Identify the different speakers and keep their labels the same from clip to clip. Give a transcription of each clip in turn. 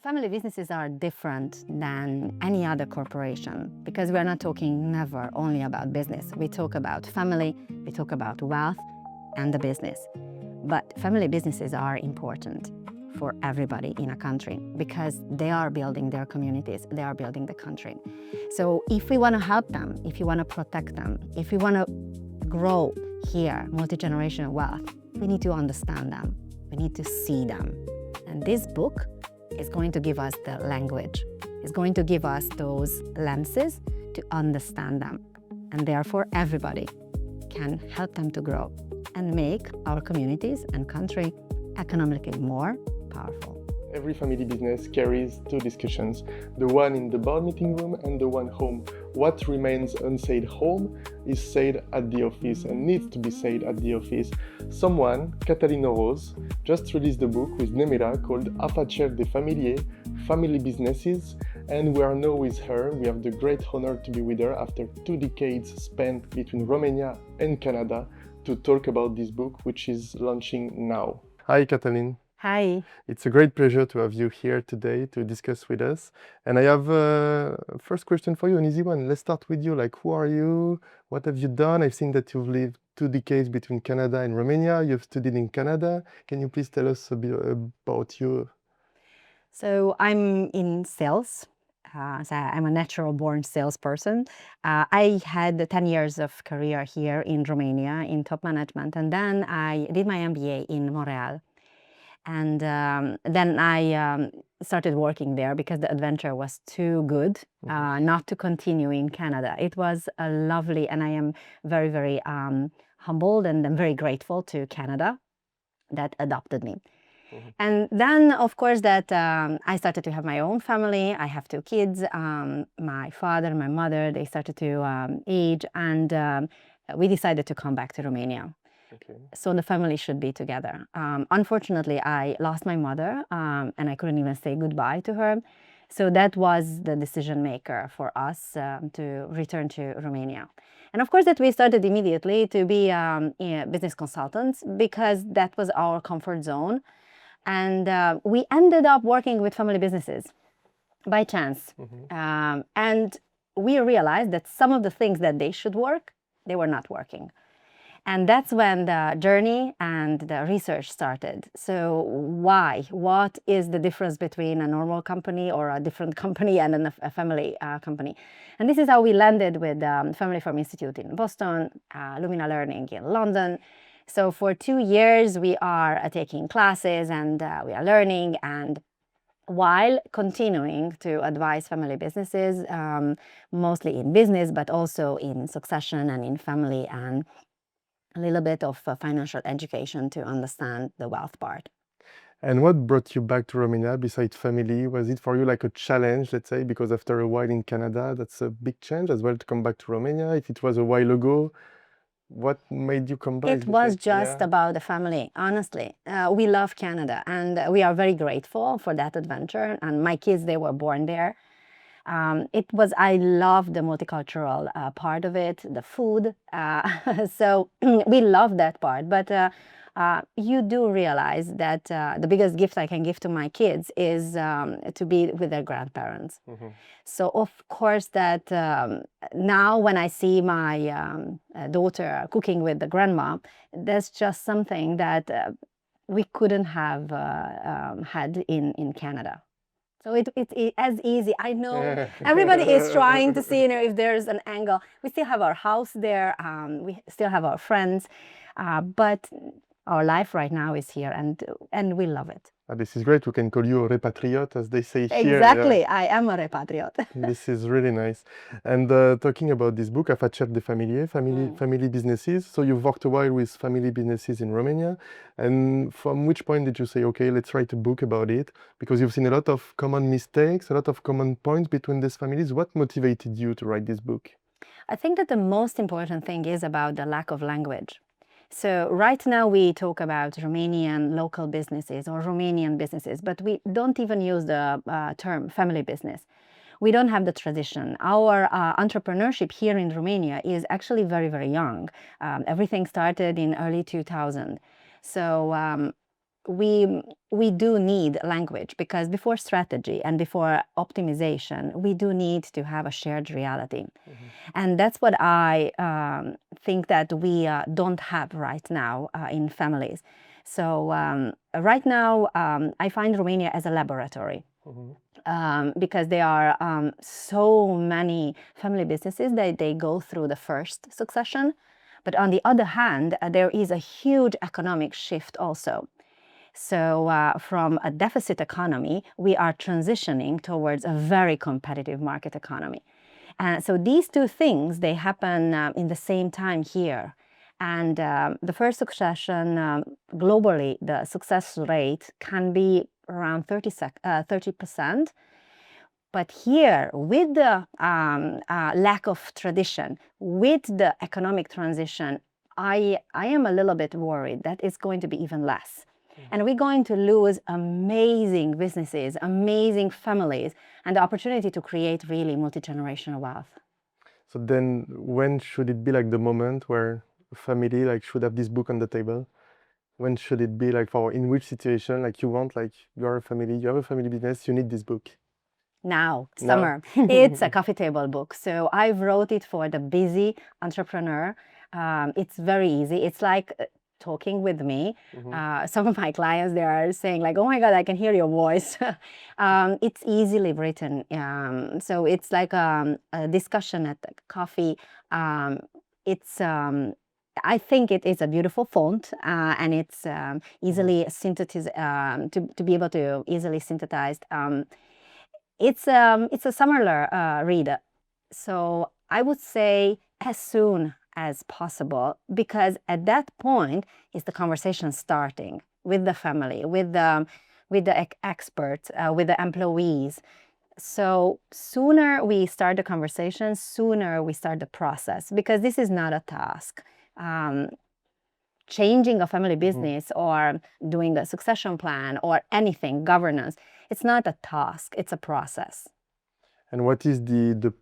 Speaker 1: Family businesses are different than any other corporation because we're not talking never only about business. We talk about family, we talk about wealth and the business. But family businesses are important for everybody in a country because they are building their communities, they are building the country. So if we want to help them, if you want to protect them, if we want to grow here multi-generational wealth, we need to understand them, we need to see them. And this book is going to give us the language, it's going to give us those lenses to understand them. And therefore everybody can help them to grow and make our communities and country economically more powerful.
Speaker 2: Every family business carries two discussions, the one in the board meeting room and the one home. What remains unsaid home is said at the office and needs to be said at the office. Someone, Katalin Orosz, just released a book with Nemira called Afaceri, Familie, Family Businesses, and we are now with her. We have the great honor to be with her after 2 decades spent between Romania and Canada to talk about this book, which is launching now. Hi, Katalin.
Speaker 1: Hi.
Speaker 2: It's a great pleasure to have you here today to discuss with us. And I have a first question for you, an easy one. Let's start with you. Like, who are you? What have you done? I've seen that you've lived 2 decades between Canada and Romania. You've studied in Canada. Can you please tell us a bit about you?
Speaker 1: So I'm in sales. So I'm a natural born salesperson. I had 10 years of career here in Romania in top management, and then I did my MBA in Montreal. And then I started working there because the adventure was too good not to continue in Canada. It was a lovely, and I am very, very humbled and I'm very grateful to Canada that adopted me. And then, of course, that I started to have my own family. I have 2 kids. My father and my mother, they started to age, and we decided to come back to Romania.
Speaker 2: Okay.
Speaker 1: So the family should be together. Unfortunately, I lost my mother and I couldn't even say goodbye to her. So that was the decision maker for us to return to Romania. And of course that we started immediately to be business consultants because that was our comfort zone. And we ended up working with family businesses by chance. And we realized that some of the things that they should work, they were not working. And that's when the journey and the research started. So why? What is the difference between a normal company or a different company and a family company? And this is how we landed with Family Farm Institute in Boston, Lumina Learning in London. So for 2 years, we are taking classes and we are learning, and while continuing to advise family businesses, mostly in business, but also in succession and in family, and a little bit of financial education to understand the wealth part.
Speaker 2: And what brought you back to Romania besides family? Was it for you like a challenge, let's say, because after a while in Canada, that's a big change as well to come back to Romania? If it was a while ago, what made you come back?
Speaker 1: It was just about the family, honestly. We love Canada and we are very grateful for that adventure. And my kids, they were born there. I love the multicultural part of it, the food. So we love that part. But you do realize that the biggest gift I can give to my kids is to be with their grandparents. So of course that now when I see my daughter cooking with the grandma, that's just something that we couldn't have had in Canada. So it's as easy. I know everybody is trying to see, if there's an angle. We still have our house there. We still have our friends, but our life right now is here, and we love it.
Speaker 2: This is great. We can call you a repatriate, as they say here.
Speaker 1: Exactly. Yeah. I am a repatriate.
Speaker 2: This is really nice. And talking about this book, Afaceri, Familie, family businesses. So you've worked a while with family businesses in Romania. And from which point did you say, okay, let's write a book about it? Because you've seen a lot of common mistakes, a lot of common points between these families. What motivated you to write this book?
Speaker 1: I think that the most important thing is about the lack of language. So right now we talk about Romanian local businesses or Romanian businesses, but we don't even use the term family business. We don't have the tradition. Our entrepreneurship here in Romania is actually very, very young. Everything started in early 2000. So we do need language, because before strategy and before optimization, we do need to have a shared reality. And that's what I think that we don't have right now in families. So right now, I find Romania as a laboratory. Because there are so many family businesses that they go through the first succession. But on the other hand, there is a huge economic shift also. So from a deficit economy, we are transitioning towards a very competitive market economy. So these two things, they happen in the same time here. And the first succession, globally, the success rate can be around 30%. But here, with the lack of tradition, with the economic transition, I am a little bit worried that it's going to be even less. And we're going to lose amazing businesses, amazing families, and the opportunity to create really multi-generational wealth.
Speaker 2: So then when should it be like the moment where a family like should have this book on the table? When should it be like for in which situation like you want, like you're a family, you have a family business, you need this book?
Speaker 1: Now, summer. It's a coffee table book. So I wrote it for the busy entrepreneur. It's very easy. It's like talking with me. Some of my clients, they are saying like, oh my God, I can hear your voice. It's easily written. So it's like a discussion at coffee. I think it is a beautiful font, and it's easily synthesized, to be able to easily synthesize. It's a summer read. So I would say as soon as possible, because at that point is the conversation starting with the family, with the experts, with the employees. So sooner we start the conversation, sooner we start the process, because this is not a task. Changing a family business or doing a succession plan or anything, governance, it's not a task, it's a process.
Speaker 2: And what is the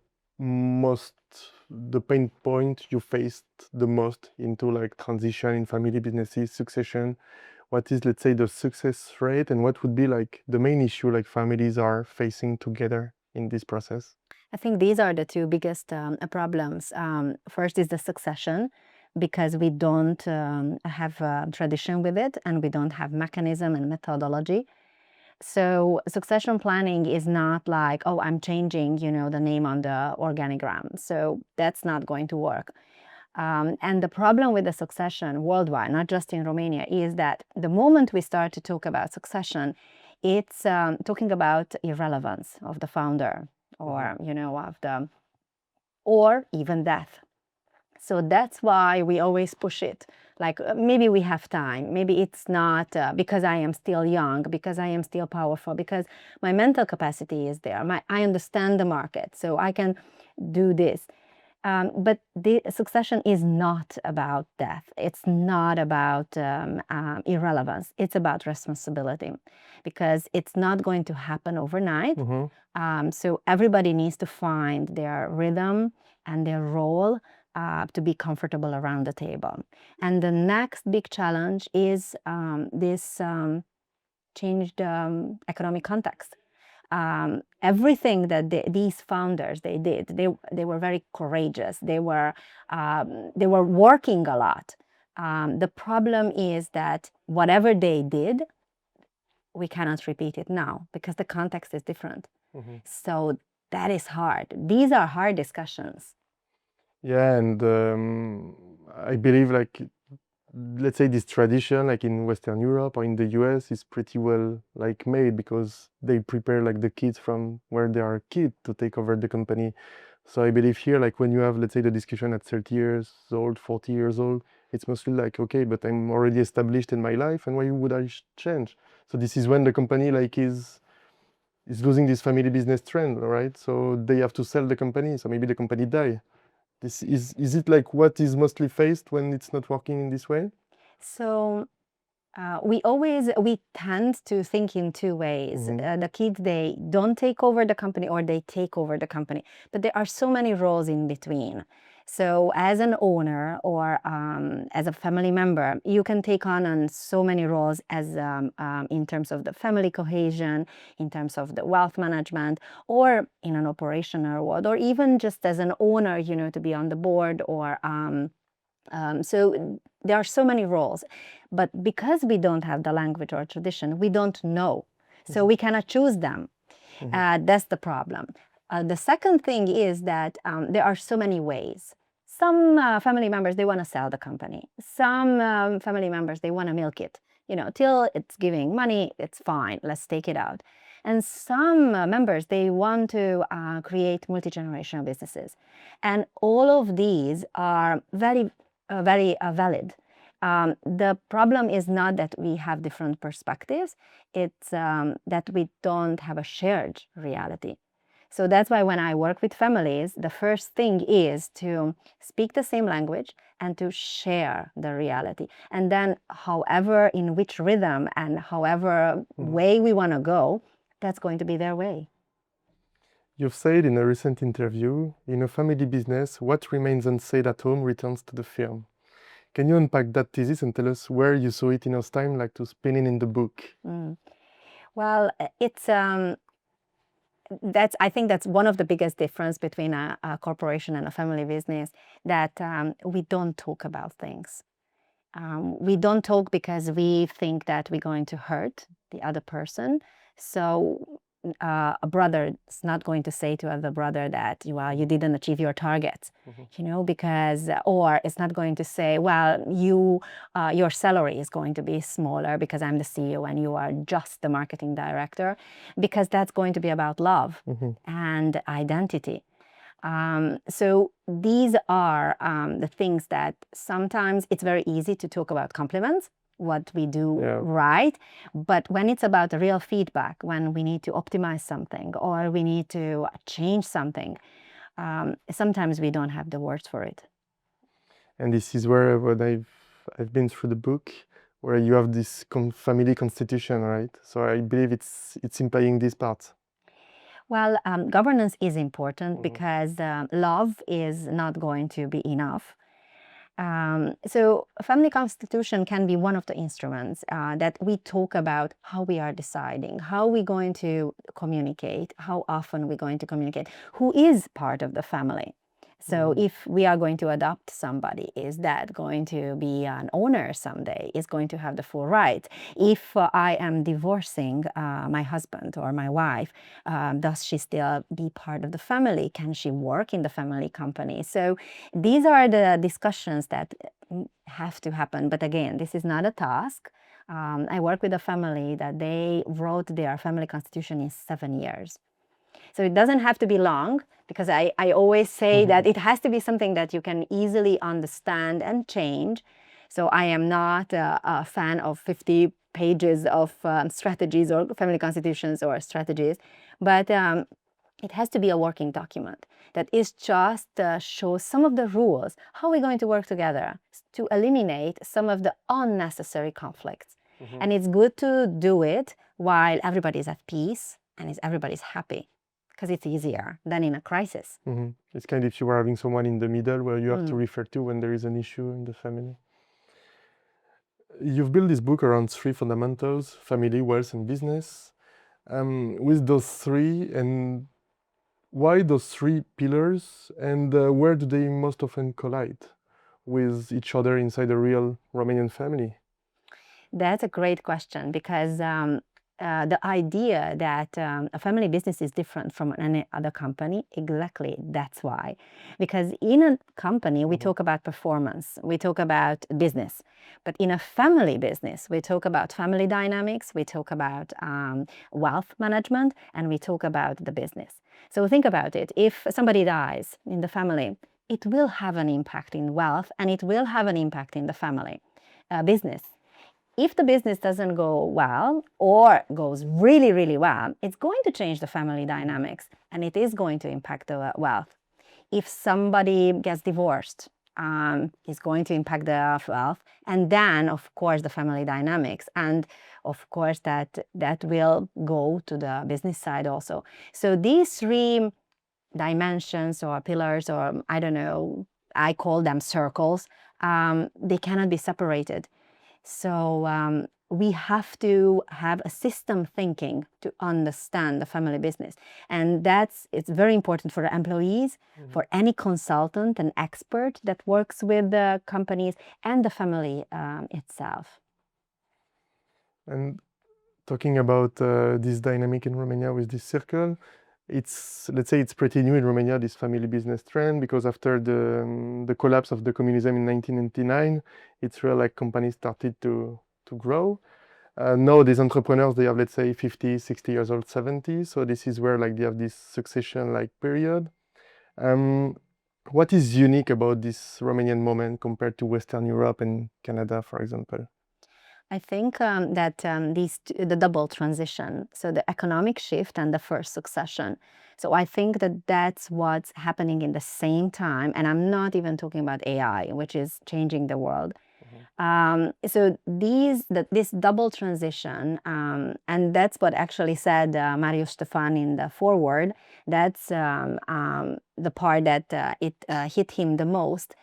Speaker 2: pain point you faced the most into like transition in family businesses, succession? What is, let's say, the success rate, and what would be like the main issue like families are facing together in this process?
Speaker 1: I think these are the two biggest problems. First is the succession, because we don't have a tradition with it, and we don't have mechanism and methodology. So succession planning is not like, oh, I'm changing, the name on the organigram. So that's not going to work. And the problem with the succession worldwide, not just in Romania, is that the moment we start to talk about succession, it's talking about irrelevance of the founder, or or even death. So that's why we always push it. Like, maybe we have time. Maybe it's not because I am still young, because I am still powerful, because my mental capacity is there. I understand the market, so I can do this. But the succession is not about death. It's not about irrelevance. It's about responsibility, because it's not going to happen overnight. So everybody needs to find their rhythm and their role to be comfortable around the table. And the next big challenge is this changed economic context. Everything that these founders did, they were very courageous. They were working a lot. The problem is that whatever they did, we cannot repeat it now, because the context is different. So that is hard. These are hard discussions.
Speaker 2: Yeah, and I believe like, let's say this tradition like in Western Europe or in the US is pretty well like made, because they prepare like the kids from where they are a kid to take over the company. So I believe here, like when you have, let's say, the discussion at 30 years old, 40 years old, it's mostly like, okay, but I'm already established in my life, and why would I change? So this is when the company like is losing this family business trend, right? So they have to sell the company, so maybe the company die. This is it like what is mostly faced when it's not working in this way?
Speaker 1: So we tend to think in two ways. The kids, they don't take over the company, or they take over the company. But there are so many roles in between. So as an owner or as a family member, you can take on so many roles as in terms of the family cohesion, in terms of the wealth management, or in an operational world, or even just as an owner, to be on the board or so there are so many roles, but because we don't have the language or tradition, we don't know. So we cannot choose them. That's the problem. The second thing is that there are so many ways. Some family members, they want to sell the company. Some family members, they want to milk it. Till it's giving money, it's fine. Let's take it out. And some members, they want to create multi-generational businesses. And all of these are very valid. The problem is not that we have different perspectives, it's that we don't have a shared reality. So that's why when I work with families, the first thing is to speak the same language and to share the reality. And then however, in which rhythm and however way we want to go, that's going to be their way.
Speaker 2: You've said in a recent interview, in a family business, what remains unsaid at home returns to the firm. Can you unpack that thesis and tell us where you saw it in those time, like to spin it in the book?
Speaker 1: Well, it's I think that's one of the biggest difference between a corporation and a family business, that we don't talk about things. We don't talk because we think that we're going to hurt the other person. So a brother is not going to say to other brother that, well, you didn't achieve your targets, because, or it's not going to say, well, your salary is going to be smaller because I'm the CEO and you are just the marketing director, because that's going to be about love and identity. So these are the things that sometimes it's very easy to talk about compliments, what we do right, but when it's about the real feedback, when we need to optimize something or we need to change something, sometimes we don't have the words for it.
Speaker 2: And this is where I've been through the book, where you have this family constitution, right? So I believe it's implying this part.
Speaker 1: Well, governance is important because love is not going to be enough. So a family constitution can be one of the instruments that we talk about how we are deciding, how we're going to communicate, how often we're going to communicate, who is part of the family. So if we are going to adopt somebody, is that going to be an owner someday? Is going to have the full rights? If I am divorcing my husband or my wife, does she still be part of the family? Can she work in the family company? So these are the discussions that have to happen. But again, this is not a task. I work with a family that they wrote their family constitution in 7 years. So it doesn't have to be long, because I always say that it has to be something that you can easily understand and change. So I am not a fan of 50 pages of strategies or family constitutions or strategies, but it has to be a working document that is just shows some of the rules, how we're going to work together to eliminate some of the unnecessary conflicts. And it's good to do it while everybody's at peace and everybody's happy, because it's easier than in a crisis.
Speaker 2: It's kind of if you were having someone in the middle where you have to refer to when there is an issue in the family. You've built this book around 3 fundamentals: family, wealth, and business. With those 3, and why those 3 pillars, and where do they most often collide with each other inside a real Romanian family?
Speaker 1: That's a great question, because the idea that a family business is different from any other company, exactly that's why. Because in a company, we talk about performance, we talk about business. But in a family business, we talk about family dynamics, we talk about wealth management, and we talk about the business. So think about it. If somebody dies in the family, it will have an impact in wealth, and it will have an impact in the family business. If the business doesn't go well or goes really, really well, it's going to change the family dynamics, and it is going to impact the wealth. If somebody gets divorced, it's going to impact the wealth, and then, of course, the family dynamics, and of course, that will go to the business side also. So these 3 dimensions or pillars, or I don't know, I call them circles, they cannot be separated. So we have to have a system thinking to understand the family business. And it's very important for the employees, for any consultant and expert that works with the companies and the family itself.
Speaker 2: And talking about this dynamic in Romania with this circle, let's say it's pretty new in Romania, this family business trend, because after the collapse of the communism in 1999, it's real like companies started to grow. Now these entrepreneurs, they have, let's say, 50, 60 years old, 70. So this is where like they have this succession like period. What is unique about this Romanian moment compared to Western Europe and Canada, for example?
Speaker 1: I think that the double transition, so the economic shift and the first succession. So I think that that's what's happening in the same time. And I'm not even talking about AI, which is changing the world. So this double transition, and that's what actually said Mario Stefan in the foreword, that's the part that it hit him the most,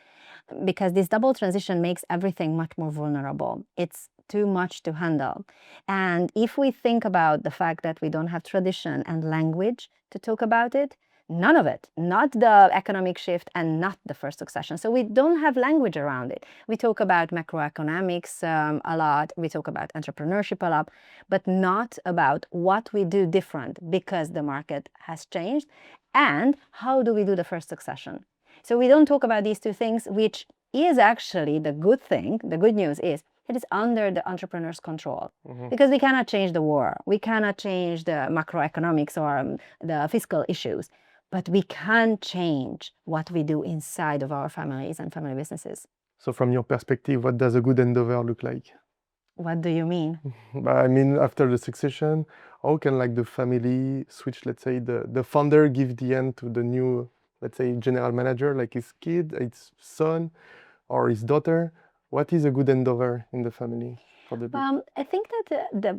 Speaker 1: because this double transition makes everything much more vulnerable. It's too much to handle. And if we think about the fact that we don't have tradition and language to talk about it, none of it, not the economic shift and not the first succession. So we don't have language around it. We talk about macroeconomics a lot, we talk about entrepreneurship a lot, but not about what we do different because the market has changed and how do we do the first succession. So we don't talk about these two things, which is actually the good thing. The good news is it is under the entrepreneur's control, because we cannot change the war. We cannot change the macroeconomics or the fiscal issues, but we can change what we do inside of our families and family businesses.
Speaker 2: So from your perspective, what does a good handover look like?
Speaker 1: What do you mean?
Speaker 2: I mean, after the succession, how can like the family switch, let's say the founder give the end to the new, let's say, general manager, like his kid, his son, or his daughter? What is a good handover in the family for the
Speaker 1: I think that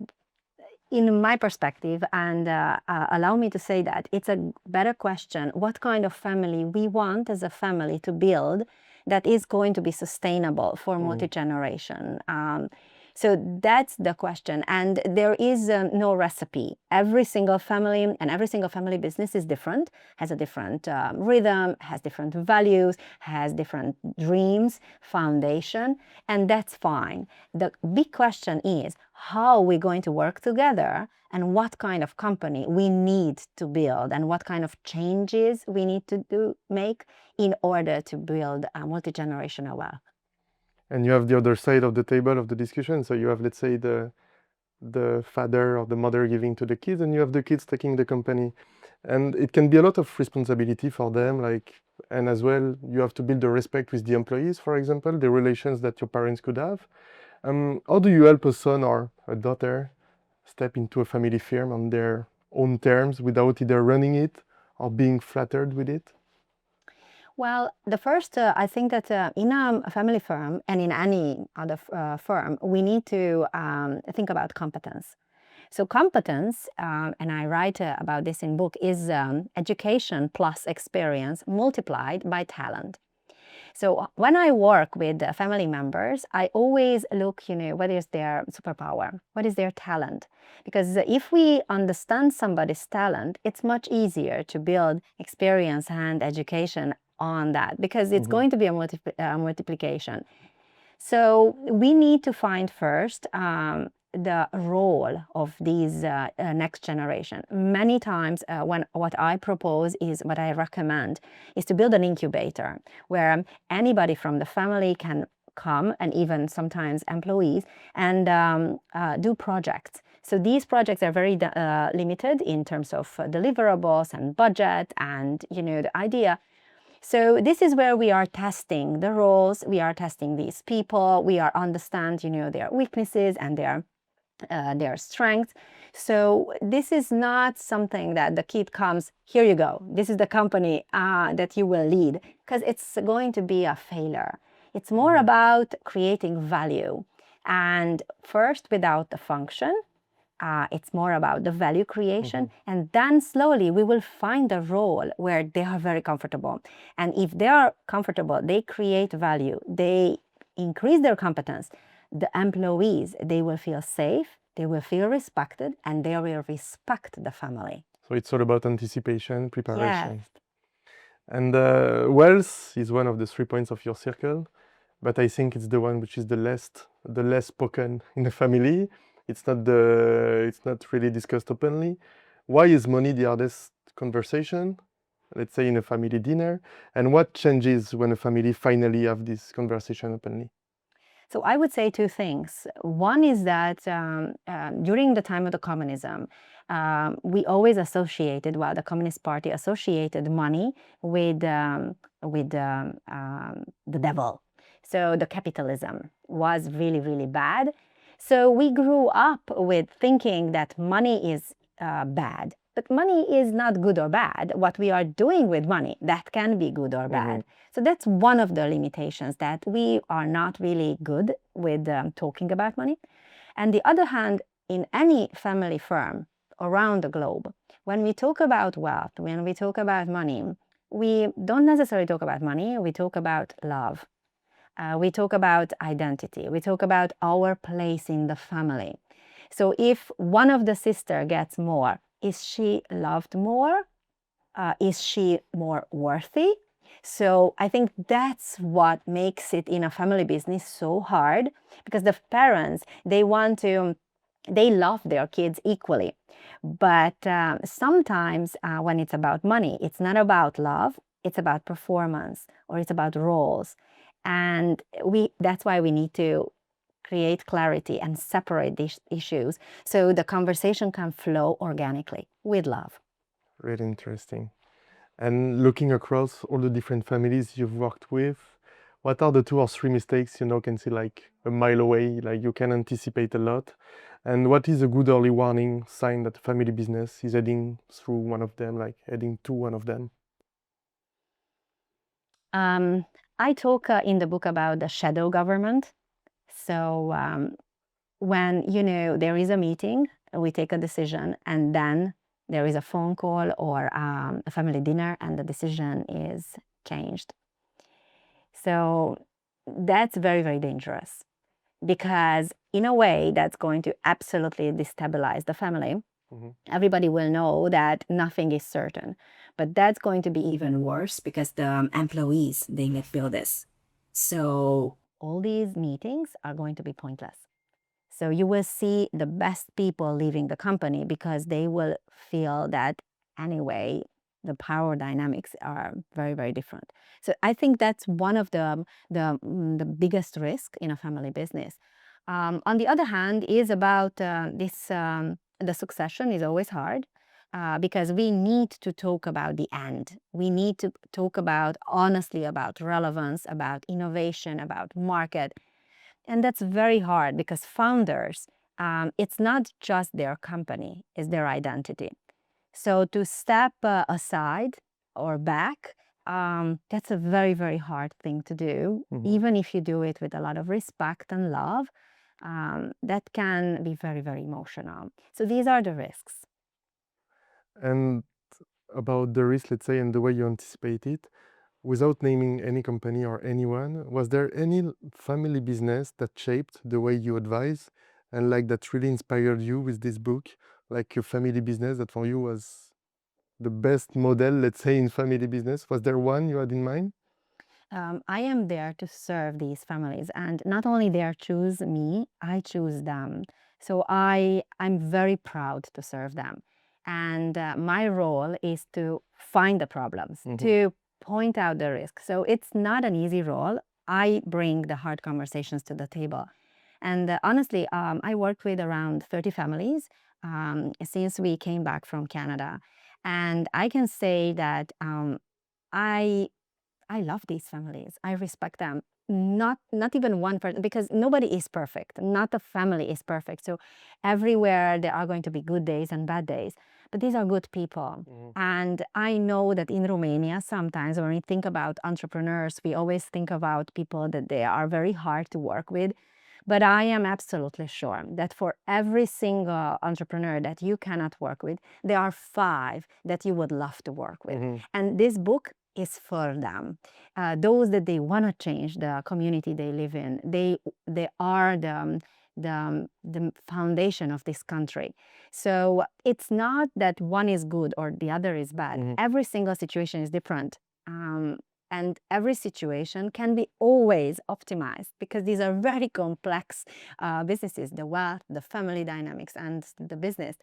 Speaker 1: in my perspective, and allow me to say that it's a better question, what kind of family we want as a family to build that is going to be sustainable for multi-generation. So that's the question. And there is no recipe. Every single family and every single family business is different, has a different rhythm, has different values, has different dreams, foundation, and that's fine. The big question is how we're going to work together and what kind of company we need to build and what kind of changes we need to make in order to build a multi-generational wealth.
Speaker 2: And you have the other side of the table of the discussion. So you have, let's say, the father or the mother giving to the kids, and you have the kids taking the company. And it can be a lot of responsibility for them, and as well, you have to build the respect with the employees, for example, the relations that your parents could have. How do you help a son or a daughter step into a family firm on their own terms without either running it or being flattered with it?
Speaker 1: Well, the first, I think that in a family firm and in any other firm, we need to think about competence. So competence, and I write about this in book, is education plus experience multiplied by talent. So when I work with family members, I always look, what is their superpower? What is their talent? Because if we understand somebody's talent, it's much easier to build experience and education on that, because it's going to be a multiplication. So we need to find first the role of these next generation. Many times what I propose is, what I recommend is to build an incubator where anybody from the family can come, and even sometimes employees, and do projects. So these projects are very limited in terms of deliverables and budget and the idea. So this is where we are testing the roles, we are testing these people, we are understand their weaknesses and their strengths. So this is not something that the kid comes, here you go, this is the company that you will lead, because it's going to be a failure. It's more about creating value, and first without the function, It's more about the value creation. And then slowly we will find a role where they are very comfortable. And if they are comfortable, they create value, they increase their competence. The employees, they will feel safe, they will feel respected, and they will respect the family.
Speaker 2: So it's all about anticipation, preparation.
Speaker 1: Yes.
Speaker 2: And wealth is one of the 3 points of your circle, but I think it's the one which is the less spoken in the family. It's not really discussed openly. Why is money the hardest conversation, let's say in a family dinner? And what changes when a family finally have this conversation openly?
Speaker 1: So I would say two things. One is that during the time of the communism, we always associated, well, the Communist Party associated money with the devil. So the capitalism was really, really bad. So we grew up with thinking that money is bad. But money is not good or bad. What we are doing with money, that can be good or bad. So that's one of the limitations, that we are not really good with talking about money. And the other hand, in any family firm around the globe, when we talk about wealth, when we talk about money, we don't necessarily talk about money, we talk about love. We talk about identity. We talk about our place in the family. So if one of the sisters gets more, is she loved more? Is she more worthy? So I think that's what makes it in a family business so hard, because the parents, they love their kids equally. But sometimes when it's about money, it's not about love, it's about performance, or it's about roles. And that's why we need to create clarity and separate these issues so the conversation can flow organically with love.
Speaker 2: Really interesting. And looking across all the different families you've worked with, what are the 2 or 3 mistakes can see like a mile away, like you can anticipate a lot? And what is a good early warning sign that a family business is heading through one of them, like heading to one of them?
Speaker 1: I talk in the book about the shadow government. So when there is a meeting, we take a decision, and then there is a phone call or a family dinner, and the decision is changed. So that's very, very dangerous, because in a way that's going to absolutely destabilize the family. Everybody will know that nothing is certain, but that's going to be even worse because the employees, they may feel this. So all these meetings are going to be pointless. So you will see the best people leaving the company because they will feel that anyway, the power dynamics are very, very different. So I think that's one of the biggest risk in a family business. On the other hand, is about the succession is always hard. Because we need to talk about the end. We need to talk about honestly about relevance, about innovation, about market. And that's very hard because founders, it's not just their company, it's their identity. So to step aside or back, that's a very, very hard thing to do. Even if you do it with a lot of respect and love, that can be very, very emotional. So these are the risks.
Speaker 2: And about the risk, let's say, and the way you anticipate it, without naming any company or anyone, was there any family business that shaped the way you advise and like that really inspired you with this book? Like a family business that for you was the best model, let's say, in family business? Was there one you had in mind?
Speaker 1: I am there to serve these families, and not only they choose me, I choose them. So I'm very proud to serve them. And my role is to find the problems, to point out the risk. So it's not an easy role. I bring the hard conversations to the table. And honestly, I worked with around 30 families since we came back from Canada. And I can say that I love these families. I respect them. Not even one person, because nobody is perfect. Not a family is perfect. So everywhere there are going to be good days and bad days. But these are good people. And I know that in Romania, sometimes when we think about entrepreneurs, we always think about people that they are very hard to work with. But I am absolutely sure that for every single entrepreneur that you cannot work with, there are 5 that you would love to work with. And this book is for them. Those that they want to change the community they live in. They are the foundation of this country. So it's not that one is good or the other is bad. Every single situation is different. And every situation can be always optimized because these are very complex businesses, the wealth, the family dynamics, and the business.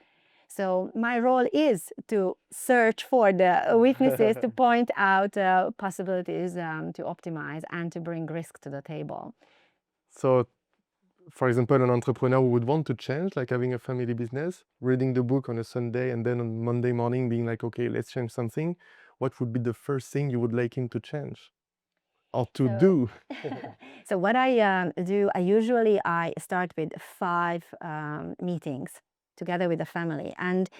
Speaker 1: So my role is to search for the weaknesses, to point out possibilities to optimize and to bring risk to the table.
Speaker 2: So, for example, an entrepreneur who would want to change, like having a family business, reading the book on a Sunday and then on Monday morning being like, okay, let's change something. What would be the first thing you would like him to change or to do?
Speaker 1: So what I do, I start with 5 meetings together with the family. And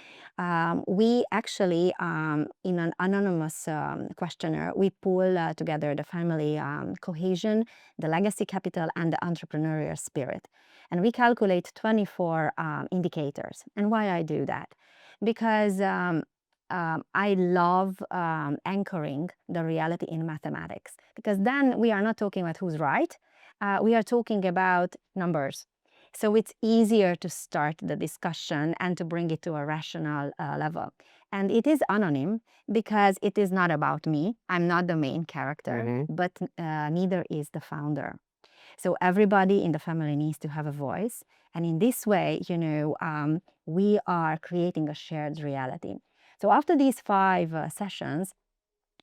Speaker 1: we actually, in an anonymous questionnaire, we pull together the family cohesion, the legacy capital, and the entrepreneurial spirit. And we calculate 24 indicators. And why I do that? Because I love anchoring the reality in mathematics, because then we are not talking about who's right, we are talking about numbers. So it's easier to start the discussion and to bring it to a rational level. And it is anonym because it is not about me. I'm not the main character, but neither is the founder. So everybody in the family needs to have a voice. And in this way, we are creating a shared reality. So after these 5 sessions,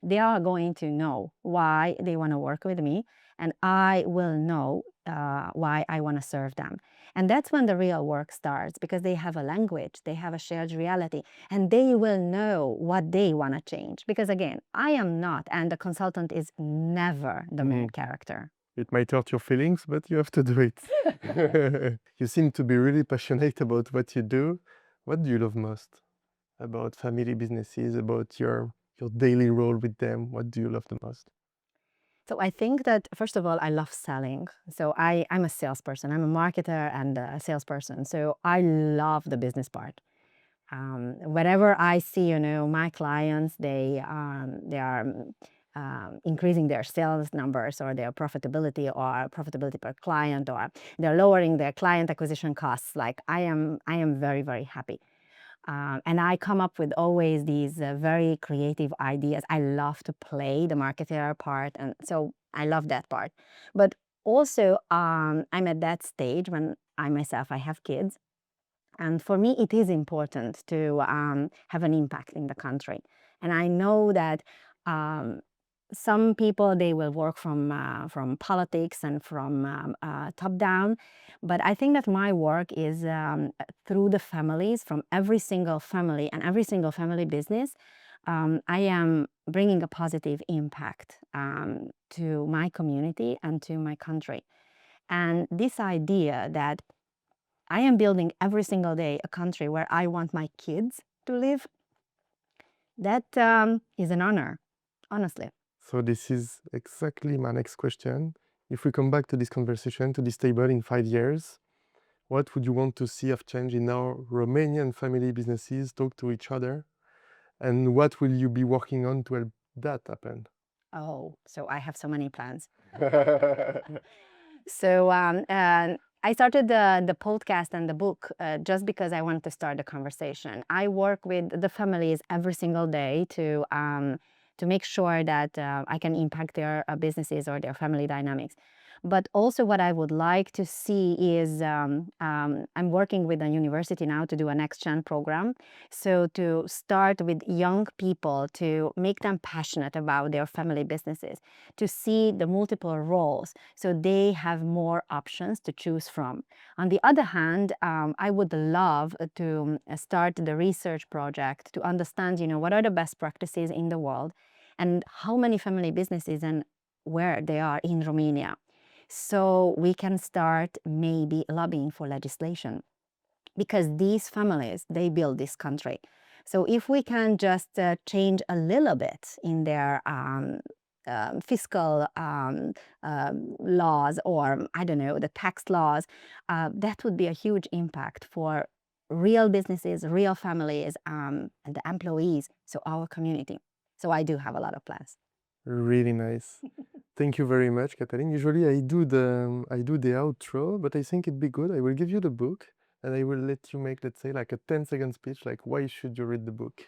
Speaker 1: they are going to know why they want to work with me, and I will know why I want to serve them. And that's when the real work starts, because they have a language, they have a shared reality, and they will know what they want to change. Because again, I am not, and the consultant is never the main character.
Speaker 2: It might hurt your feelings, but you have to do it. You seem to be really passionate about what you do. What do you love most about family businesses, about your daily role with them? What do you love the most?
Speaker 1: So I think that, first of all, I love selling. So I'm a salesperson. I'm a marketer and a salesperson. So I love the business part. Whenever I see, my clients, they are increasing their sales numbers or their profitability per client, or they're lowering their client acquisition costs, like I am very, very happy. And I come up with always these very creative ideas. I love to play the marketer part, and so I love that part. But also, I'm at that stage when I have kids. And for me, it is important to have an impact in the country. And I know that some people, they will work from politics and from top down. But I think that my work is through the families, from every single family and every single family business. I am bringing a positive impact to my community and to my country. And this idea that I am building every single day a country where I want my kids to live, that is an honor, honestly.
Speaker 2: So this is exactly my next question. If we come back to this conversation, to this table in 5 years, what would you want to see of change in our Romanian family businesses talk to each other? And what will you be working on to help that happen?
Speaker 1: Oh, so I have so many plans. So I started the podcast and the book just because I wanted to start the conversation. I work with the families every single day to make sure that I can impact their businesses or their family dynamics. But also what I would like to see is, I'm working with a university now to do a next gen program. So to start with young people, to make them passionate about their family businesses, to see the multiple roles so they have more options to choose from. On the other hand, I would love to start the research project to understand, what are the best practices in the world and how many family businesses and where they are in Romania. So we can start maybe lobbying for legislation, because these families, they build this country. So if we can just change a little bit in their fiscal laws, or I don't know, the tax laws, that would be a huge impact for real businesses, real families, and the employees, so our community. So I do have a lot of plans.
Speaker 2: Really nice. Thank you very much, Katalin. Usually I do the outro, but I think it'd be good. I will give you the book and I will let you make, let's say, like a 10-second speech, like why should you read the book?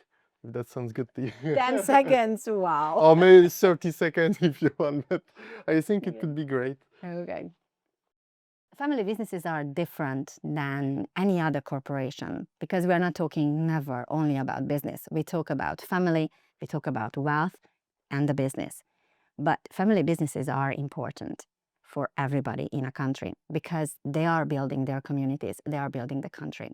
Speaker 2: If that sounds good to you.
Speaker 1: 10 seconds, wow.
Speaker 2: Or maybe 30 seconds if you want, but I think it would be great.
Speaker 1: Okay. Family businesses are different than any other corporation because we're not talking never only about business. We talk about family, we talk about wealth and the business. But family businesses are important for everybody in a country because they are building their communities, they are building the country.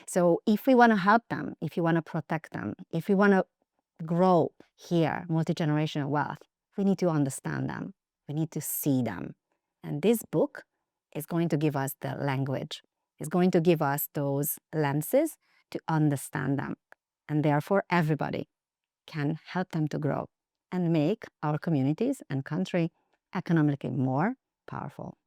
Speaker 1: So if we want to help them, if you want to protect them, if we want to grow here multi-generational wealth, we need to understand them, we need to see them. And this book is going to give us the language, it's going to give us those lenses to understand them. And therefore everybody can help them to grow and make our communities and country economically more powerful.